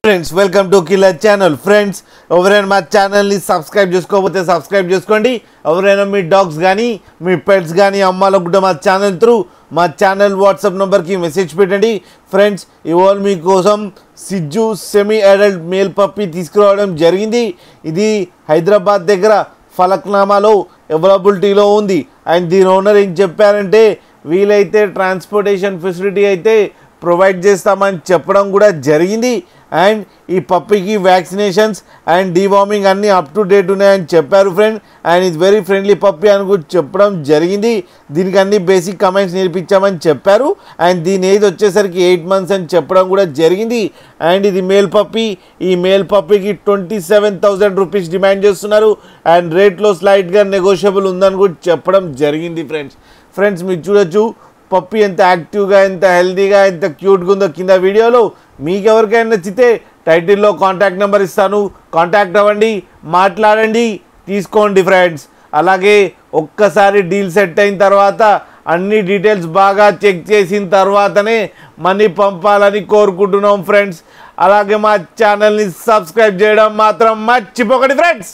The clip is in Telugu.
Friends welcome to killer channel. Friends ఎవరైనా మా ఛానల్ని సబ్స్క్రైబ్ చేసుకోకపోతే సబ్స్క్రైబ్ చేసుకోండి. ఎవరైనా మీ డాగ్స్ కానీ మీ పెట్స్ కానీ అమ్మాలకు కూడా మా ఛానల్ త్రూ మా ఛానల్ వాట్సాప్ నెంబర్కి మెసేజ్ పెట్టండి. ఫ్రెండ్స్ ఇవాళ మీకోసం సిజ్జు సెమీ అడల్ట్ మేల్ పప్పీ తీసుకురావడం జరిగింది. ఇది హైదరాబాద్ దగ్గర ఫలక్నామాలో అవైలబిలిటీలో ఉంది. అండ్ దీని ఓనర్ ఏం చెప్పారంటే వీలైతే ట్రాన్స్పోర్టేషన్ ఫెసిలిటీ అయితే ప్రొవైడ్ చేస్తామని చెప్పడం కూడా జరిగింది. అండ్ ఈ పప్పీకి వ్యాక్సినేషన్స్ అండ్ డీవార్మింగ్ అన్నీ అప్ టు డేట్ ఉన్నాయని చెప్పారు ఫ్రెండ్. అండ్ ఇది వెరీ ఫ్రెండ్లీ పప్పీ అని కూడా చెప్పడం జరిగింది. దీనికి అన్ని బేసిక్ కమెంట్స్ నేర్పించామని చెప్పారు. అండ్ దీని ఏజ్ వచ్చేసరికి 8 months అని చెప్పడం కూడా జరిగింది. అండ్ ఇది మేల్ పప్పీ. ఈ మేల్ పప్పీకి 27,000 రూపీస్ డిమాండ్ చేస్తున్నారు. అండ్ రేట్లో స్లైట్గా నెగోషియబుల్ ఉందని కూడా చెప్పడం జరిగింది ఫ్రెండ్స్ మీరు చూడొచ్చు పప్పీ ఎంత యాక్టివ్గా, ఎంత హెల్తీగా, ఎంత క్యూట్గా ఉందో కింద వీడియోలో. మీకు ఎవరికైనా నచ్చితే టైటిల్లో కాంటాక్ట్ నెంబర్ ఇస్తాను, కాంటాక్ట్ అవ్వండి, మాట్లాడండి, తీసుకోండి ఫ్రెండ్స్. అలాగే ఒక్కసారి డీల్ సెట్ అయిన తర్వాత అన్ని డీటెయిల్స్ బాగా చెక్ చేసిన తర్వాతనే మనీ పంపాలని కోరుకుంటున్నాం ఫ్రెండ్స్. అలాగే మా ఛానల్ని సబ్స్క్రైబ్ చేయడం మాత్రం మర్చిపోకండి ఫ్రెండ్స్.